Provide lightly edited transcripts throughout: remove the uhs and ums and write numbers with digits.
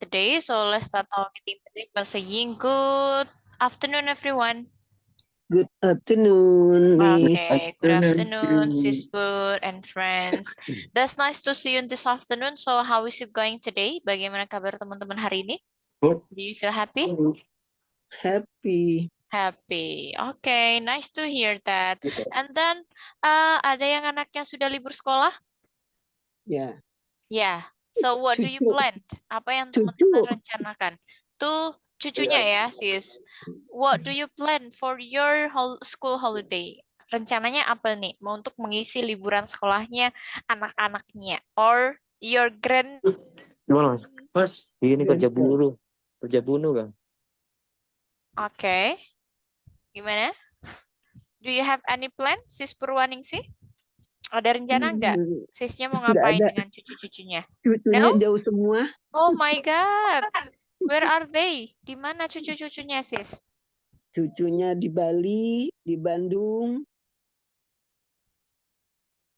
today. So let's start our meeting today by saying good afternoon, everyone. Good afternoon, Miss. Okay, good afternoon, Sister and friends. That's nice to see you this afternoon. So how is it going today? Bagaimana kabar teman-teman hari ini? Good. Do you feel happy? Happy. Happy. Okay, nice to hear that. And then ada yang anaknya sudah libur sekolah? Ya, Yeah. So what do you cucu, plan? Apa yang cucu. teman-teman rencanakan? Tuh cucunya ya, sis. What do you plan for your school holiday? Rencananya apa nih? Mau untuk mengisi liburan sekolahnya anak-anaknya or your grand. Gimana Mas? Mas, ini kerja buruh. Kerja bunuh kan? Oke. Gimana? Do you have any plan, sis Purwaningsih? Ada rencana nggak? Sisnya mau Nggak ngapain ada. dengan cucu-cucunya? Cucunya No? jauh semua. Oh my God. Where are they? Di mana cucu-cucunya, sis? Cucunya di Bali, di Bandung.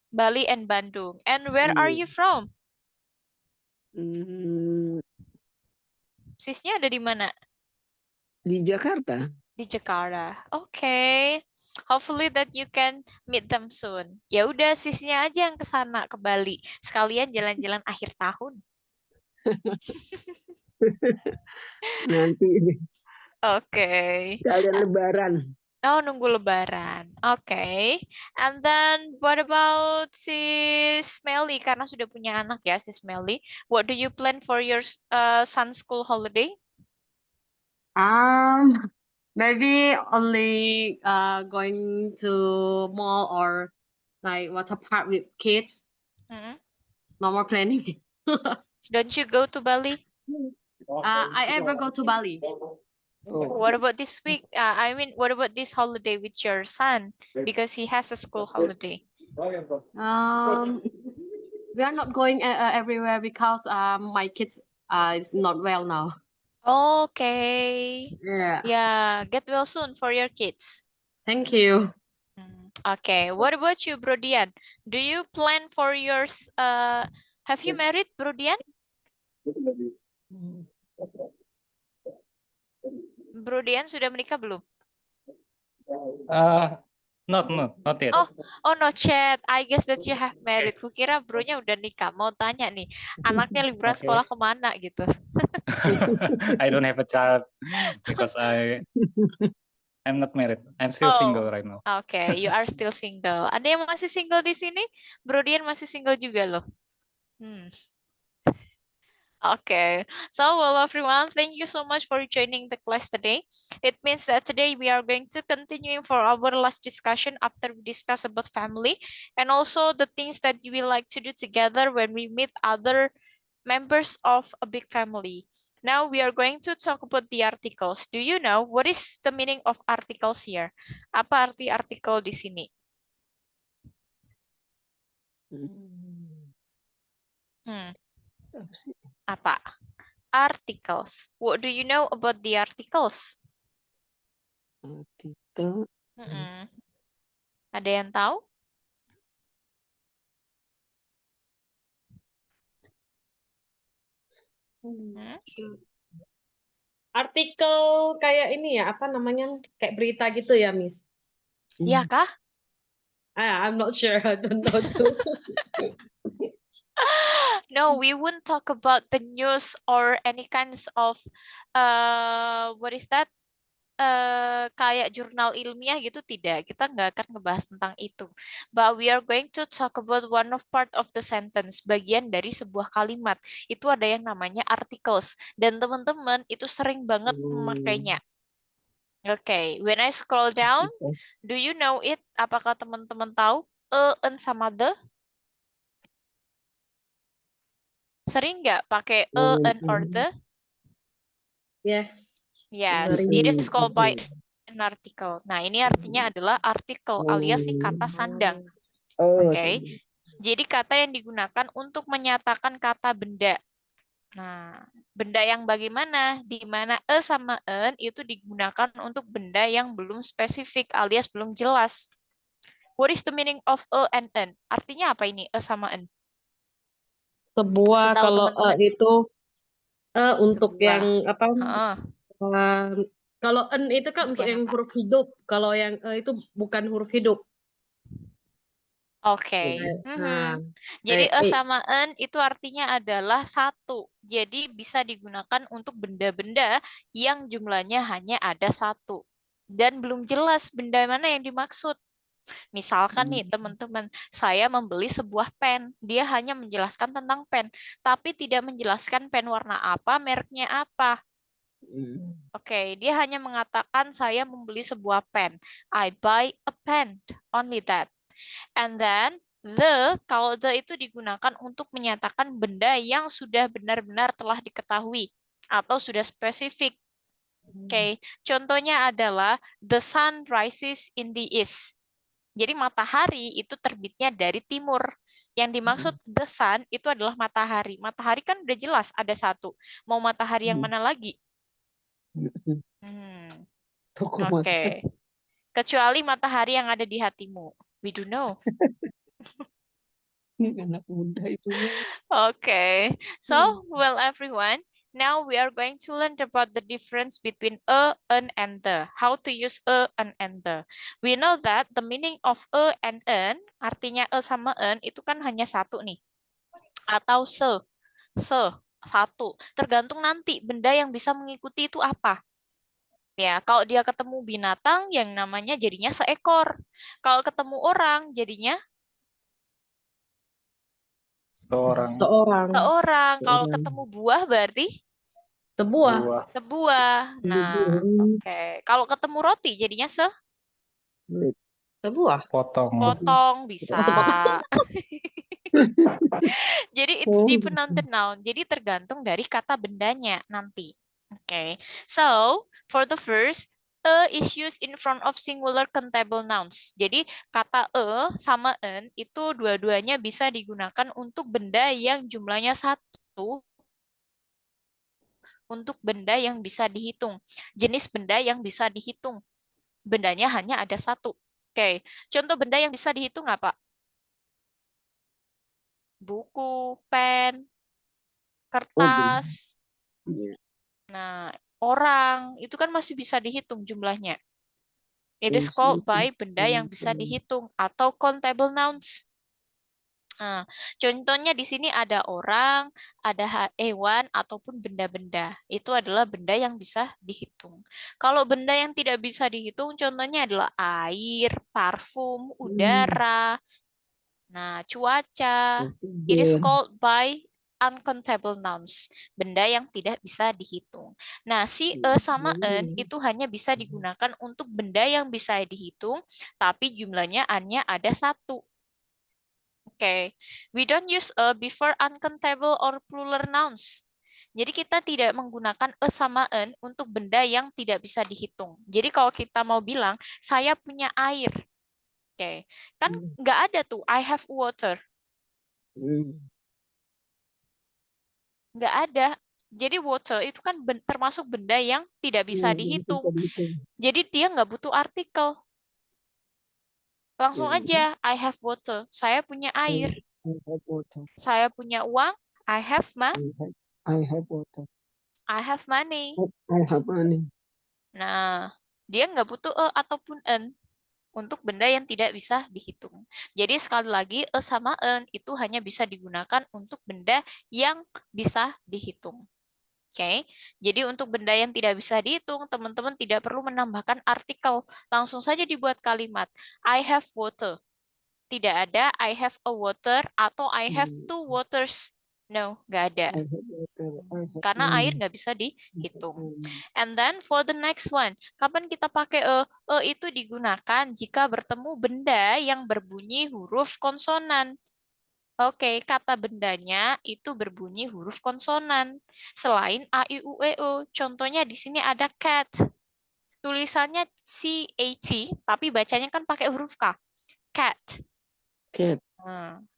Bali and Bandung. And where are you from? Hmm, Sisnya ada di mana? di Jakarta. Di Jakarta. Okay. Hopefully that you can meet them soon. Ya udah, sisnya aja yang ke sana ke Bali. Sekalian jalan-jalan akhir tahun. Nanti Okay. kalian Lebaran. Oh, nunggu Lebaran. Okay. And then what about sis Melly? Karena sudah punya anak ya, sis Melly. What do you plan for your son's school holiday? Maybe only going to mall or like water park with kids. Hmm? No more planning. Don't you go to Bali? I ever go to Bali. Oh, What about this week? I mean, what about this holiday with your son? Because he has a school holiday. We are not going everywhere because my kids is not well now. Okay. Yeah. Yeah, get well soon for your kids. Thank you. Okay. What about you, Brodian? Do you plan for yours? Have you married, Brodian? Brodian sudah menikah belum? Not yet. Oh, no chat. I guess that you have married. Kukira bronya udah nikah. Mau tanya nih, anaknya liburan sekolah kemana gitu? I don't have a child because I'm not married. I'm still single right now. Okay, you are still single. Ada yang masih single di sini? Brodian masih single juga loh. Okay, so well, everyone, thank you so much for joining the class today. It means that today we are going to continue for our last discussion after we discuss about family and also the things that we like to do together when we meet other members of a big family. Now we are going to talk about the articles. Do you know what is the meaning of articles here? Apa arti artikel di sini? Apa? Articles. What do you know about the articles? artikel. Ada yang tahu? Artikel kayak ini ya, apa namanya? Kayak berita gitu ya, Miss? Iya kah? I'm not sure. I don't know too. No, we won't talk about the news or any kinds of what is that? Kayak jurnal ilmiah gitu tidak. Kita nggak akan ngebahas tentang itu. But we are going to talk about one of part of the sentence, bagian dari sebuah kalimat. Itu ada yang namanya articles. Dan teman-teman itu sering banget memakainya. Okay, when I scroll down, do you know it? Apakah teman-teman tahu en sama the? Sering nggak pakai en or the? Yes. Yes, it is called by an article. Nah, ini artinya adalah artikel alias si kata sandang. Oke. Jadi kata yang digunakan untuk menyatakan kata benda. Nah, benda yang bagaimana? Di mana sama en itu digunakan untuk benda yang belum spesifik alias belum jelas. What is the meaning of and en? Artinya apa ini sama en? Sebuah Setahu kalau teman-teman. itu Untuk Sebuah. yang apa? Heeh. Kalau en itu kan Untuk untuk yang yang apa? huruf hidup. Kalau yang itu bukan huruf hidup. Oke. Nah, Jadi kayak sama en itu artinya adalah satu. Jadi bisa digunakan untuk benda-benda yang jumlahnya hanya ada satu. Dan belum jelas benda mana yang dimaksud. Misalkan nih teman-teman, saya membeli sebuah pen. Dia hanya menjelaskan tentang pen, tapi tidak menjelaskan pen warna apa, mereknya apa. Oke, dia hanya mengatakan saya membeli sebuah pen. I buy a pen, only that. And then kalau the itu digunakan untuk menyatakan benda yang sudah benar-benar telah diketahui atau sudah spesifik. Oke, contohnya adalah the sun rises in the east. Jadi matahari itu terbitnya dari timur. Yang dimaksud the sun itu adalah matahari. Matahari kan udah jelas ada satu. Mau matahari yang mana lagi? Hmm, Toko Oke. Kecuali matahari yang ada di hatimu. We do know. anak muda itu. Okay. So, well, everyone, now we are going to learn about the difference between an, and the. How to use an, and the. We know that the meaning of and an, artinya sama an, itu kan hanya satu nih. Atau satu. Tergantung nanti benda yang bisa mengikuti itu apa. Ya, kalau dia ketemu binatang, yang namanya jadinya seekor. Kalau ketemu orang, jadinya Seorang seorang, seorang. Kalau Seorang. ketemu buah berarti sebuah, buah. sebuah. Nah, oke. Kalau ketemu roti jadinya sebuah. Potong. sepotong bisa. Potong-potong. Jadi it's depend on the noun. Jadi tergantung dari kata bendanya nanti. Oke. So, for the first, is used in front of singular countable nouns. Jadi kata sama en itu dua-duanya bisa digunakan untuk benda yang jumlahnya satu, untuk benda yang bisa dihitung. Jenis benda yang bisa dihitung. Bendanya hanya ada satu. Oke, contoh benda yang bisa dihitung apa? Buku, pen, kertas. Nah, orang itu kan masih bisa dihitung jumlahnya. It is called by benda yang bisa dihitung atau countable nouns. Nah, contohnya di sini ada orang, ada hewan, ataupun benda-benda. Itu adalah benda yang bisa dihitung. Kalau benda yang tidak bisa dihitung, contohnya adalah air, parfum, udara, nah, cuaca. It is called by uncountable nouns, benda yang tidak bisa dihitung. Nah, si sama en itu hanya bisa digunakan untuk benda yang bisa dihitung, tapi jumlahnya hanya ada satu. Oke, we don't use a before uncountable or plural nouns. Jadi kita tidak menggunakan a sama en untuk benda yang tidak bisa dihitung. Jadi kalau kita mau bilang, saya punya air. Oke, kan nggak ada tuh, I have water. Nggak ada. Jadi water itu kan termasuk benda yang tidak bisa dihitung. Jadi dia nggak butuh artikel. Langsung aja, I have water. Saya punya air. Saya punya uang. I have water. I have money. I have money. Nah, dia nggak butuh ataupun en untuk benda yang tidak bisa dihitung. Jadi sekali lagi, sama en itu hanya bisa digunakan untuk benda yang bisa dihitung. Oke, jadi untuk benda yang tidak bisa dihitung, teman-teman tidak perlu menambahkan artikel. Langsung saja dibuat kalimat, I have water. Tidak ada I have a water atau I have two waters. No, nggak ada. Karena air nggak bisa dihitung. And then for the next one, kapan kita pakai itu digunakan jika bertemu benda yang berbunyi huruf konsonan. Oke, kata bendanya itu berbunyi huruf konsonan. Selain A, I, U, E, O. Contohnya di sini ada cat. Tulisannya C-A-T, tapi bacanya kan pakai huruf K. Cat. Cat.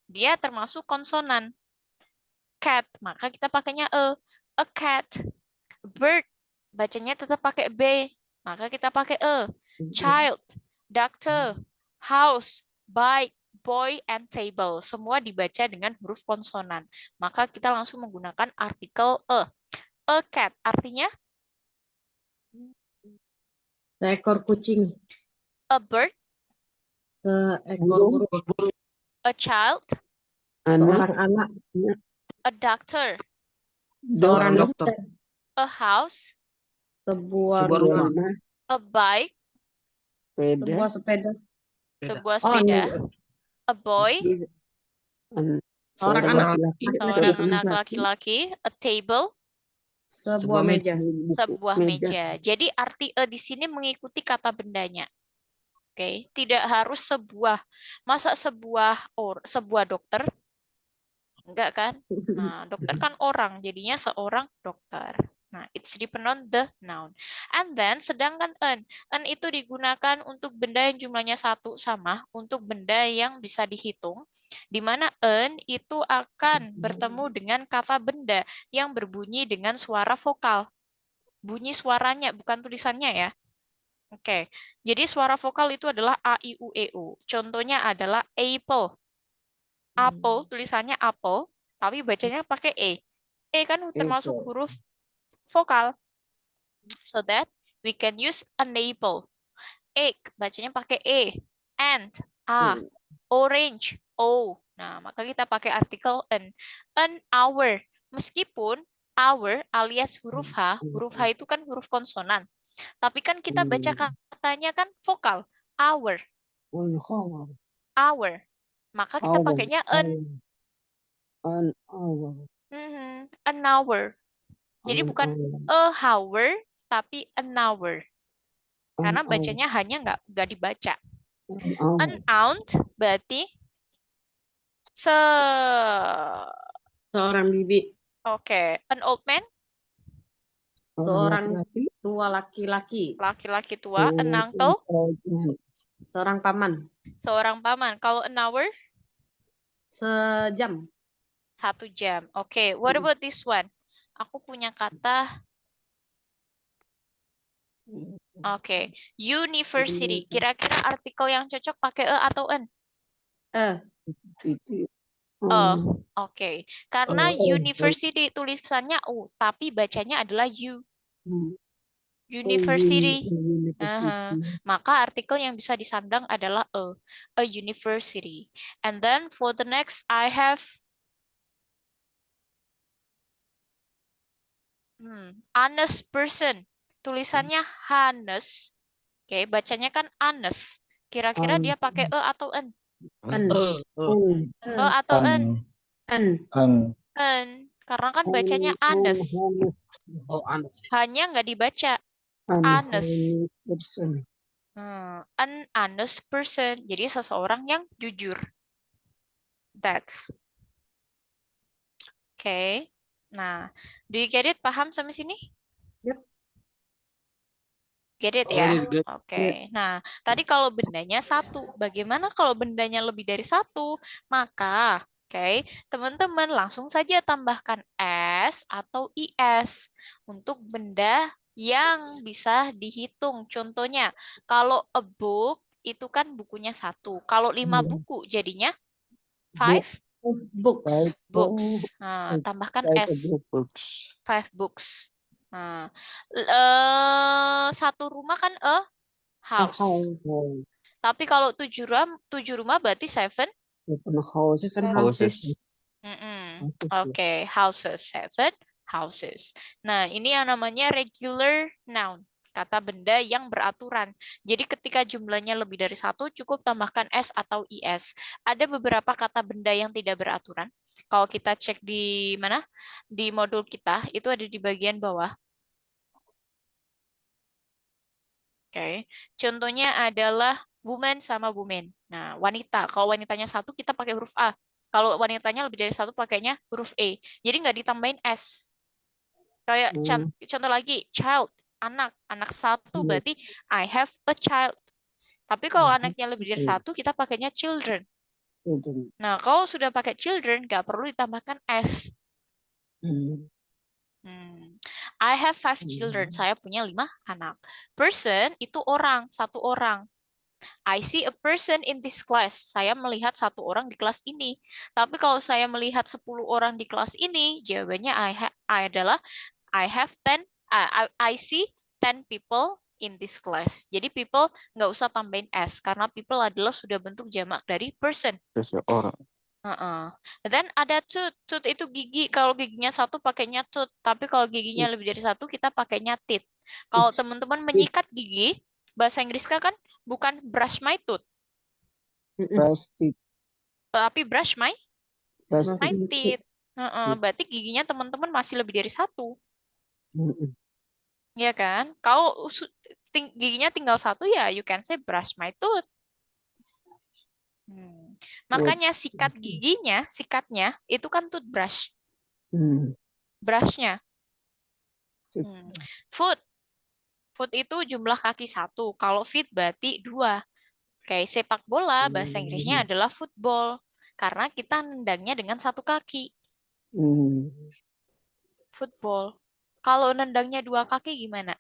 Dia termasuk konsonan. Cat, maka kita pakainya E. A cat. Bird, bacanya tetap pakai B. Maka kita pakai E. Child, doctor, house, bike, boy, and table. Semua dibaca dengan huruf konsonan. Maka kita langsung menggunakan artikel E. A cat artinya Seekor kucing. a bird, Seekor Burung. burung. a child, Anak. Seorang anak. a doctor, Seorang Dokter. dokter. a house, Sebuah Sebuah rumah. rumah. a bike, Sepeda. Sebuah sepeda. sebuah Oh, sepeda, ini. a boy, Seorang Seorang anak. laki-laki. seorang anak laki-laki, a table, Sebuah meja. Buku. sebuah Meja. meja. Jadi arti di sini mengikuti kata bendanya. Oke, tidak harus sebuah. Masa sebuah dokter? Enggak kan? Nah, dokter kan orang, jadinya seorang dokter. Nah, it's depend on the noun. And then, sedangkan an itu digunakan untuk benda yang jumlahnya satu sama, untuk benda yang bisa dihitung, di mana an itu akan bertemu dengan kata benda yang berbunyi dengan suara vokal. Bunyi suaranya, bukan tulisannya ya. Oke, jadi suara vokal itu adalah A, I, U, E, U. Contohnya adalah apple. Apple, tulisannya apple, tapi bacanya pakai E. E kan termasuk huruf vokal. So that we can use an apple. Egg, bacanya pakai E. And, A. Orange, O. Nah, maka kita pakai artikel an. An hour. Meskipun hour alias huruf H itu kan huruf konsonan. Tapi kan kita baca katanya kan vokal. Hour, hour. Maka kita pakainya an. An hour. An hour. Jadi bukan a hour, tapi an hour. Karena bacanya hanya nggak dibaca. An aunt berarti Seorang bibi. Oke. An old man, Seorang tua laki-laki. laki-laki tua. An uncle, Seorang paman. seorang paman. Kalau an hour, Sejam. 1 jam. Oke. What about this one? Aku punya kata. Oke. University. Kira-kira artikel yang cocok pakai e atau an? Oh, oke. Karena university tulisannya U, tapi bacanya adalah U. University. Maka artikel yang bisa disandang adalah a university. And then for the next, I have honest person. Tulisannya honest. Oke, bacanya kan honest. Kira-kira dia pakai e atau n? E atau n? N. Karena kan bacanya honest. Hanya nggak dibaca. Honest. An honest person. Jadi seseorang yang jujur. That's. Oke. Nah, do you get it? Paham sampai sini? Yep. Get it ya? Oke. Nah, tadi kalau bendanya satu. Bagaimana kalau bendanya lebih dari satu? Maka, teman-teman langsung saja tambahkan S atau IS untuk benda yang bisa dihitung. Contohnya, kalau a book itu kan bukunya 1. Kalau 5 buku jadinya 5 books. Nah, tambahkan S. 5 books. Nah, 1 rumah kan a house. Tapi kalau 7 rumah berarti 7 houses. Oke, houses, 7 houses. Nah, ini yang namanya regular noun, kata benda yang beraturan. Jadi ketika jumlahnya lebih dari 1, cukup tambahkan S atau IS. Ada beberapa kata benda yang tidak beraturan. Kalau kita cek di mana? Di modul kita, itu ada di bagian bawah. Oke. Contohnya adalah woman sama woman. Nah, wanita. Kalau wanitanya 1, kita pakai huruf A. Kalau wanitanya lebih dari 1, pakainya huruf E. Jadi nggak ditambahin S. Kayak contoh lagi, child, anak. Anak 1 berarti I have a child. Tapi kalau anaknya lebih dari 1, kita pakainya children. Nah, kalau sudah pakai children, nggak perlu ditambahkan S. I have 5 children. Saya punya 5 anak. Person itu orang, 1 orang. I see a person in this class. Saya melihat 1 orang di kelas ini. Tapi kalau saya melihat 10 orang di kelas ini, jawabannya I adalah I have 10, I see 10 people in this class. Jadi people nggak usah tambahin S karena people adalah sudah bentuk jamak dari person. Seseorang. Dan ada tooth. Tooth itu gigi. Kalau giginya satu pakainya tooth. Tapi kalau giginya lebih dari satu kita pakainya teeth. Kalau teman-teman menyikat gigi, bahasa Inggrisnya kan bukan brush my tooth, Plastik. tapi brush my Plastik. teeth. Berarti giginya teman-teman masih lebih dari satu. Ya kan? Kalau giginya tinggal satu ya you can say brush my tooth. Makanya sikatnya itu kan toothbrush. Brushnya. Foot. Foot itu jumlah kaki satu. Kalau feet berarti 2. Kayak sepak bola, bahasa Inggrisnya adalah football. Karena kita nendangnya dengan satu kaki. Football. Kalau nendangnya 2 kaki gimana?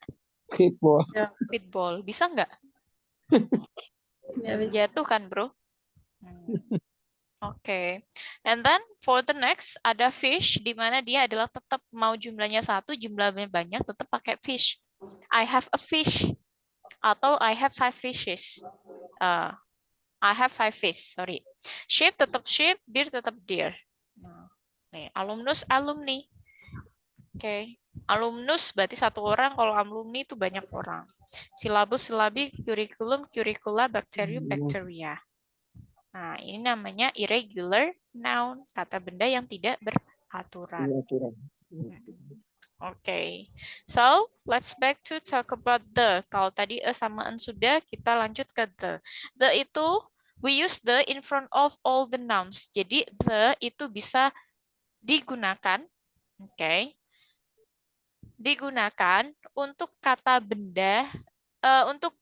Fitball. Fitball. Bisa nggak? Yeah, Jatuh kan, bro? Oke. And then for the next, ada fish, di mana dia adalah tetap mau jumlahnya 1, jumlahnya banyak, tetap pakai fish. I have a fish. Atau I have 5 fishes. I have 5 fish, sorry. Sheep tetap sheep, deer tetap deer. Nih, alumnus, alumni. Oke. Alumnus berarti satu orang, kalau alumni itu banyak orang. Silabus, silabi, curriculum, curricula, bacterium, bacteria. Nah, ini namanya irregular noun, kata benda yang tidak beraturan. Oke. So, let's back to talk about the. Kalau tadi a sama an sudah, kita lanjut ke the. The itu, we use the in front of all the nouns. Jadi, the itu bisa digunakan, digunakan untuk kata benda, the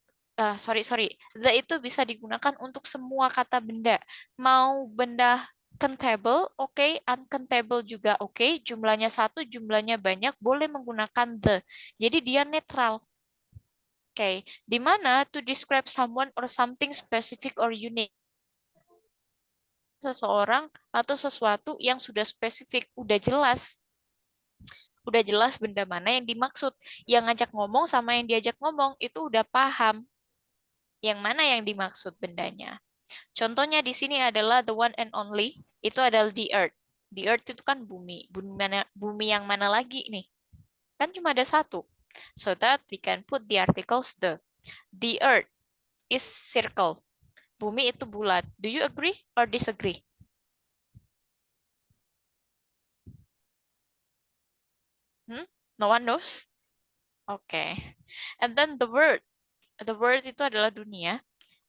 itu bisa digunakan untuk semua kata benda. Mau benda countable, oke, uncountable juga oke, jumlahnya 1, jumlahnya banyak, boleh menggunakan the. Jadi dia netral. Oke, di mana to describe someone or something specific or unique. Seseorang atau sesuatu yang sudah spesifik, udah jelas. Udah jelas benda mana yang dimaksud. Yang ngajak ngomong sama yang diajak ngomong itu udah paham yang mana yang dimaksud bendanya. Contohnya di sini adalah the one and only, itu adalah the earth. The earth itu kan bumi. Bumi yang mana lagi nih? Kan cuma ada satu. So that we can put the articles the. The earth is circle. Bumi itu bulat. Do you agree or disagree? No one knows? Okay. And then the world. The world itu adalah dunia.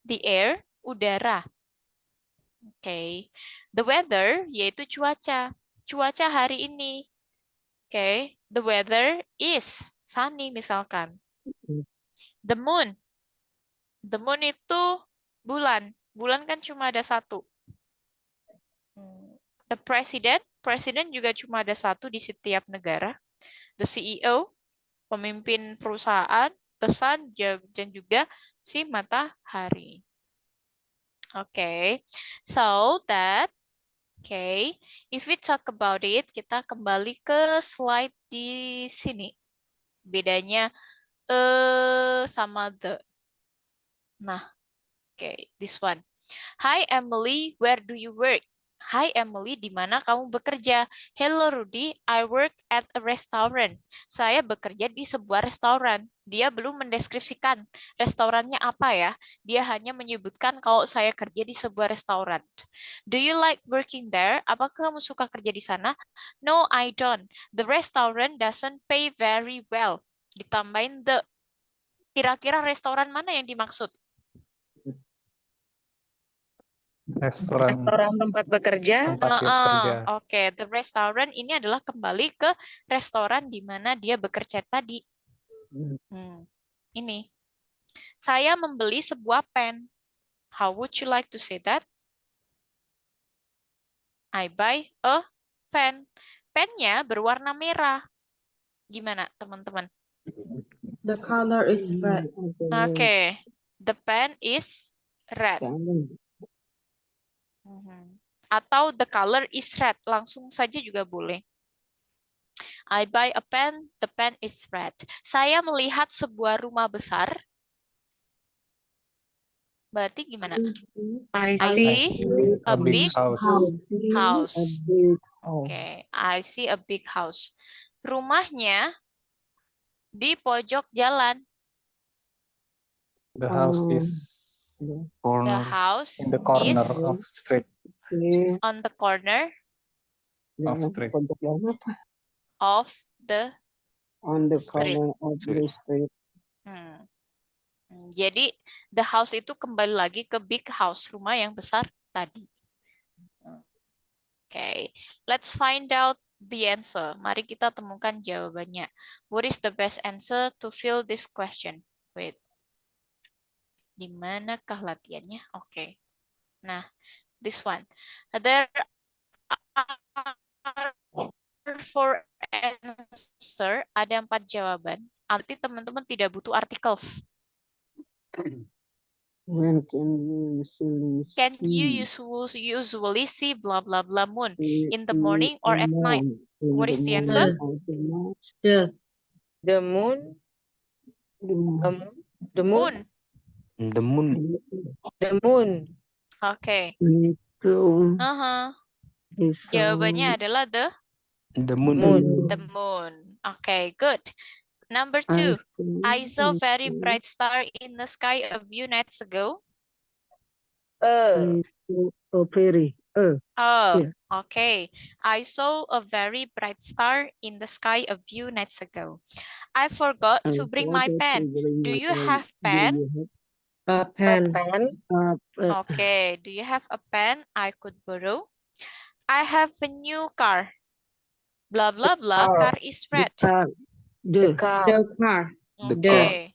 The air, udara. Okay. The weather, yaitu cuaca. Cuaca hari ini. Okay. The weather is sunny misalkan. The moon. The moon itu bulan. Bulan kan cuma ada satu. The president. Presiden juga cuma ada satu di setiap negara. The CEO. Pemimpin perusahaan. The sun dan juga si matahari. Okay, so that, if we talk about it, kita kembali ke slide di sini. Bedanya sama the. Nah, this one. Hi Emily, where do you work? Hi Emily, di mana kamu bekerja? Hello Rudy, I work at a restaurant. Saya bekerja di sebuah restoran. Dia belum mendeskripsikan restorannya apa ya. Dia hanya menyebutkan kalau saya kerja di sebuah restoran. Do you like working there? Apakah kamu suka kerja di sana? No, I don't. The restaurant doesn't pay very well. Ditambahin the. Kira-kira restoran mana yang dimaksud? Restoran tempat bekerja. tempat dia bekerja. Oke, the restaurant ini adalah kembali ke restoran di mana dia bekerja tadi. Ini. Saya membeli sebuah pen. How would you like to say that? I buy a pen. Pennya berwarna merah. Gimana, teman-teman? The color is red. Oke. The pen is red. Atau the color is red. Langsung saja juga boleh. I buy a pen, the pen is red. Saya melihat sebuah rumah besar. Berarti gimana? I I see see A a big big house. house. A big house. Okay, I see a big house. Rumahnya di pojok jalan. The house Oh, is yeah. The corner house in the corner is of street Okay. on the corner of Jalan street. pojok jalan apa? of the On the street. corner of the street. Hmm. Jadi the house itu kembali lagi ke big house, rumah yang besar tadi. Okay, let's find out the answer. Mari kita temukan jawabannya. What is the best answer to fill this question? Wait, di manakah latihannya? Oke. Nah, this one. There are 4 answer, ada 4 jawaban. Nanti teman-teman tidak butuh articles. When can you usually Can you see usually see blah blah blah moon? the In the morning or at night? moon? In What is the answer? morning or the night? the moon, The moon. the moon, Moon. the moon, the moon, Oke. Itu bisa Jawabannya adalah the moon, the moon. Okay, good. Number 2. I saw very bright star in the sky a few nights ago. very Oh, Yeah. okay. I saw a very bright star in the sky a few nights ago. I forgot to bring my pen. Do you have pen? a a pen, pen, Okay. Do you have a pen I could borrow? I have a new car. Blah blah blah. car. Car is red. the car, the car, the Okay.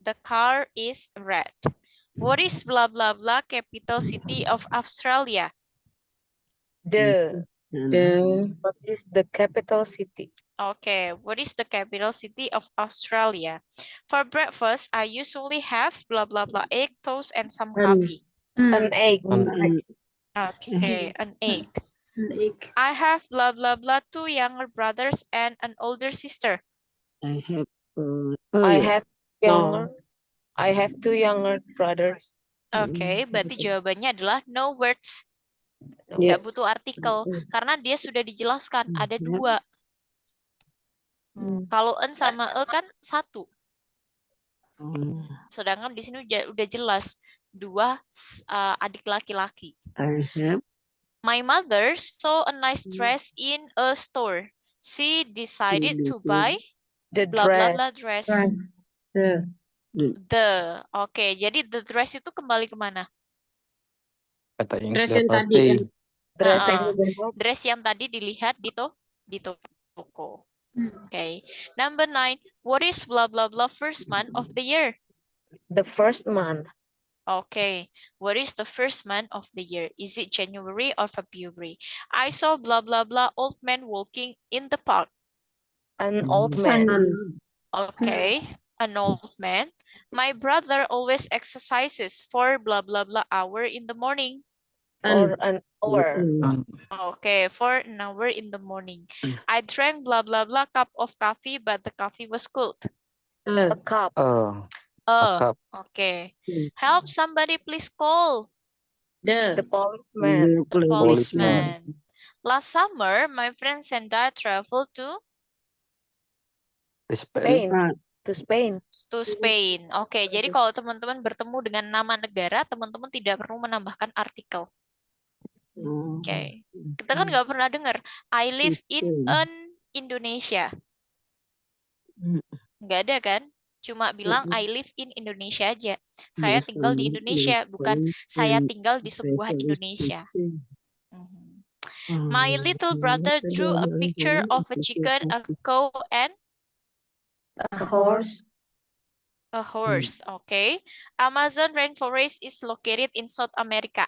The car is red. What is blah blah blah capital city of Australia? the, what is the capital city? Okay, what is the capital city of Australia? For breakfast, I usually have blah blah blah egg, toast, and some coffee. An egg, Okay, an egg. an egg, I have blah blah blah 2 younger brothers and an older sister. I have I have younger, I have 2 younger brothers. Okay, berarti jawabannya adalah no words. Yes. Nggak butuh artikel karena dia sudah dijelaskan ada 2. Kalau en sama e kan 1. Sedangkan di sini udah jelas 2 adik laki-laki. I have My mother saw a nice dress in a store. She decided to buy The blah blah dress, blah dress. the Oke, jadi the dress itu kembali kemana? Kata yang dress sudah yang tadi pasti. kan. dress Nah, yang sudah dress yang tadi dilihat di toko. Okay. Number 9. What is blah blah blah first month of the year? the first month, Okay. What is the first month of the year? Is it January or February? I saw blah blah blah old man walking in the park. an old man, Okay. An old man. My brother always exercises for blah blah blah hour in the morning. or an hour, Okay, for an hour in the morning. I drank blah blah blah cup of coffee, but the coffee was cold. a cup, A Oh, cup. okay. Help somebody please call the the policeman, the policeman. Last summer, my friends and I traveled to Spain, to Spain, Spain. Oke, jadi kalau teman-teman bertemu dengan nama negara, teman-teman tidak perlu menambahkan artikel. Oke. Kita kan nggak pernah dengar I live in an Indonesia. Nggak ada kan? Cuma bilang I live in Indonesia aja. Saya tinggal di Indonesia, bukan saya tinggal di sebuah Indonesia. My little brother drew a picture of a chicken, a cow, and a horse, a horse. Okay. Amazon rainforest is located in South America.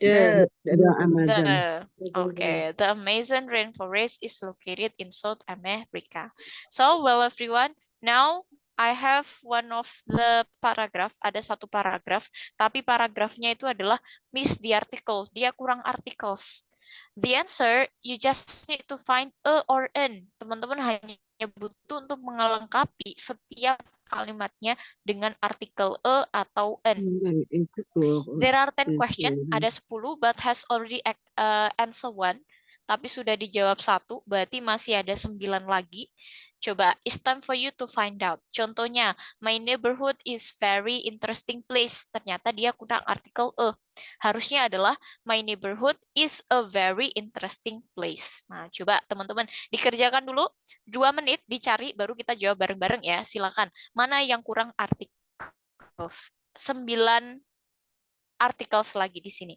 the Okay, the Amazon rainforest is located in South America. So, well, everyone, now I have one of the paragraph. Ada satu paragraf, tapi paragrafnya itu adalah miss the article. Dia kurang articles. The answer, you just need to find a or an. Teman-teman hanya butuh untuk melengkapi setiap kalimatnya dengan artikel a atau an. There are 10 questions, ada 10, but has already answer 1. Tapi sudah dijawab 1, berarti masih ada 9 lagi. Coba, it's time for you to find out. Contohnya, my neighborhood is very interesting place. Ternyata dia kurang artikel a. Harusnya adalah, my neighborhood is a very interesting place. Nah, coba teman-teman dikerjakan dulu. 2 menit dicari, baru kita jawab bareng-bareng ya. Silakan. Mana yang kurang artikel? 9 artikel lagi di sini.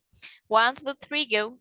1, 2, 3, go.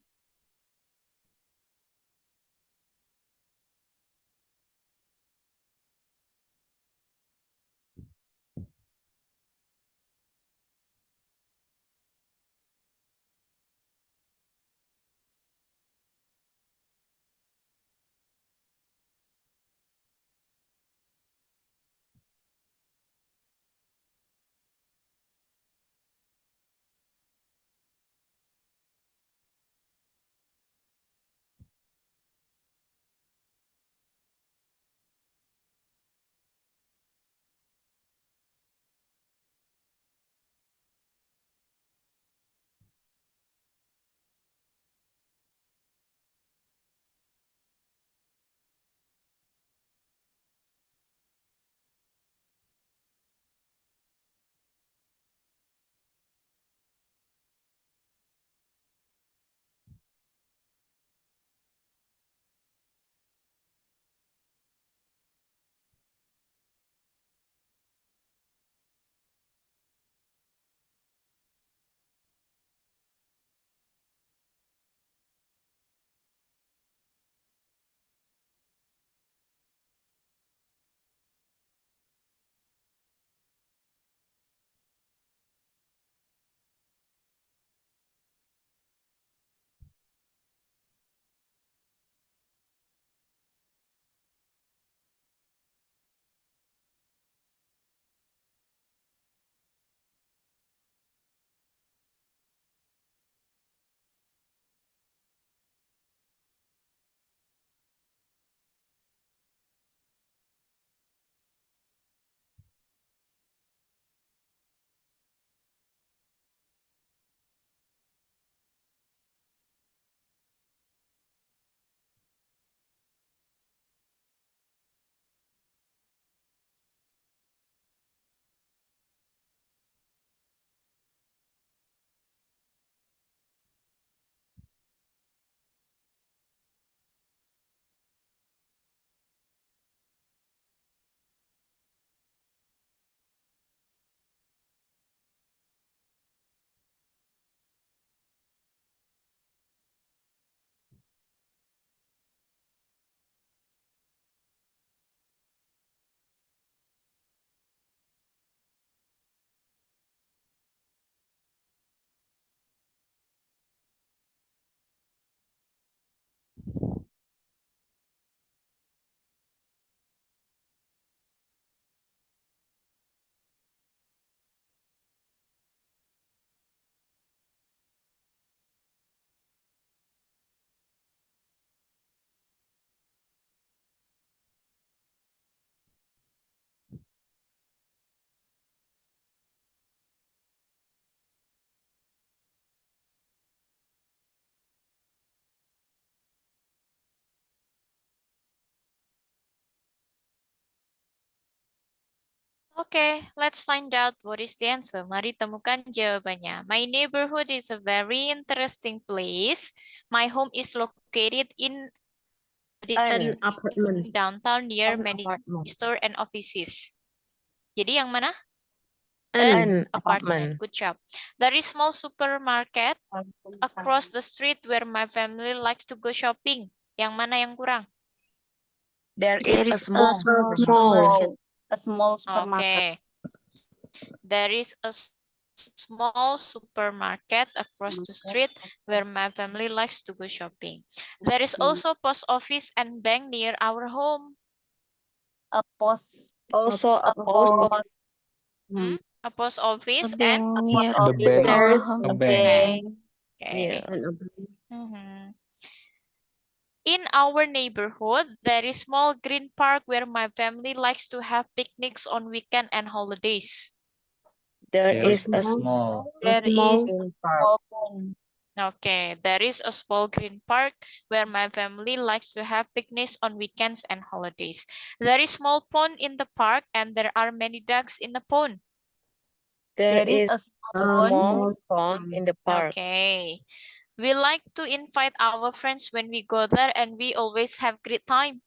Oke, let's find out what is the answer. Mari temukan jawabannya. My neighborhood is a very interesting place. My home is located in An apartment. downtown near An many apartment. store and offices. Jadi yang mana? An apartment. Good job. There is small supermarket across the street where my family likes to go shopping. Yang mana yang kurang? There is a small small supermarket. A small supermarket. Okay. There is a small supermarket across the street where my family likes to go shopping. There is also post office and bank near our home. A post. Also a post office. A post office A bank and near The bank. our A home. bank. okay. Yeah. Mhm. In our neighborhood, there is small green park where my family likes to have picnics on weekend and holidays. There There is is a a small There is green park. small pond. Okay, there is a small green park where my family likes to have picnics on weekends and holidays. There is small pond in the park and there are many ducks in the pond. There There is is a a small small pond. pond in the park. Okay. We like to invite our friends when we go there and we always have great time.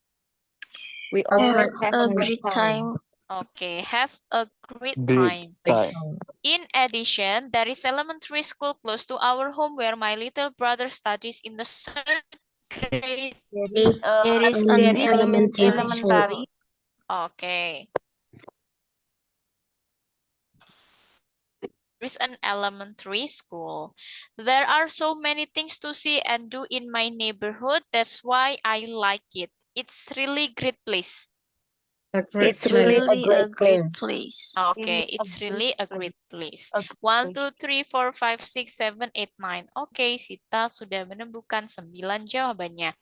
We Have always a have a good time. Okay, have a great Great time. time. In addition, there is elementary school close to our home where my little brother studies in the third grade. There is an elementary school. Okay. There is an elementary school. There are so many things to see and do in my neighborhood. That's why I like it. It's really great place. It's really a great place. Okay, Really a it's really a great place. A good 1, place. 2, 3, 4, 5, 6, 7, 8, 9. Oke, Sita sudah menemukan 9 jawabannya.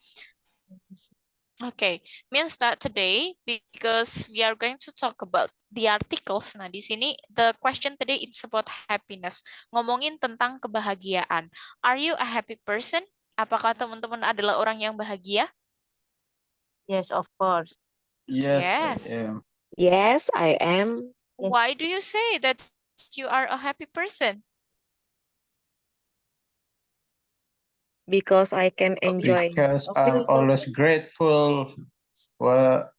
Okay, means that today, because we are going to talk about the articles. Nah, di sini the question today it's about happiness. Ngomongin tentang kebahagiaan. Are you a happy person? Apakah teman-teman adalah orang yang bahagia? Yes, of course. Yes. Yes, I am. Why do you say that you are a happy person? Because I can enjoy. Because I'm always grateful what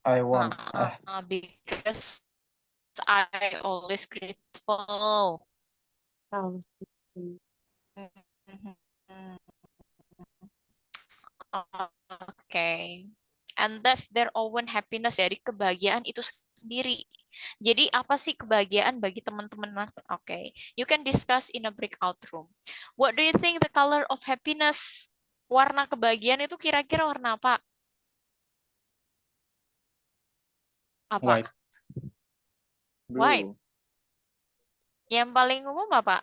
I want. Because I always grateful. Okay. And thus their own happiness dari kebahagiaan itu sendiri. Jadi apa sih kebahagiaan bagi teman-teman? Okay. You can discuss in a breakout room. What do you think the color of happiness? Warna kebahagiaan itu kira-kira warna apa? Apa? White. White. Yang paling umum apa?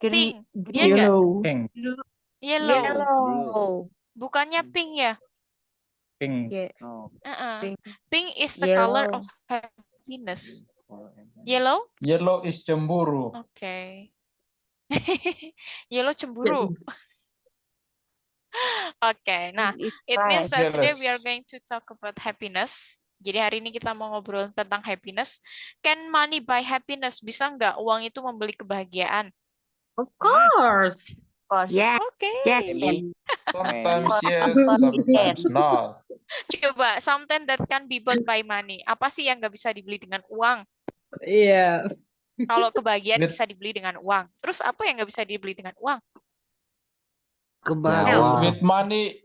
Pink. Green. Iya nggak? Yellow. Pink. Yellow. Yellow. Bukannya pink ya? Pink. Yeah. Pink. Pink. Pink is the color Yellow. of happiness. Yellow? Yellow is cemburu. Okay. Yellow cemburu. Okay, nah, it means that today we are Jealous. going to talk about happiness. Jadi hari ini kita mau ngobrol tentang happiness. Can money buy happiness? Bisa nggak uang itu membeli kebahagiaan? Of course. Of course. Yeah. Okay. Yes. Sometimes yes, sometimes not. Coba, something that can be bought by money. Apa sih yang nggak bisa dibeli dengan uang? Iya. Kalau kebahagiaan With- bisa dibeli dengan uang. Terus apa yang nggak bisa dibeli dengan uang? Kebahagiaan.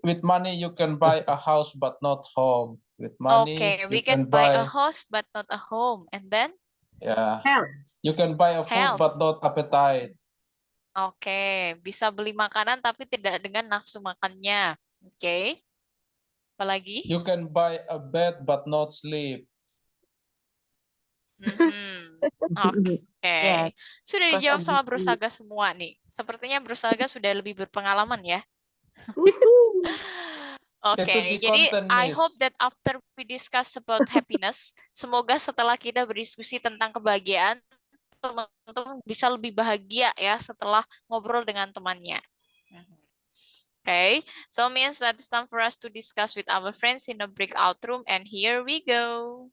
With money you can buy a house but not home. With money Okay, we you can buy a house but not a home. And then? yeah. Health. You can buy a food Health. but not appetite. Oke, bisa beli makanan tapi tidak dengan nafsu makannya. Oke. Apalagi? You can buy a bed but not sleep. Oke. Yes. Sudah Because dijawab of sama the- Bro Saga semua nih. Sepertinya Bro Saga sudah lebih berpengalaman ya. Oke, Itu di jadi konten, I Miss. hope that after we discuss about happiness, semoga setelah kita berdiskusi tentang kebahagiaan, teman-teman bisa lebih bahagia ya setelah ngobrol dengan temannya. Okay, so means that it's time for us to discuss with our friends in a breakout room, and here we go.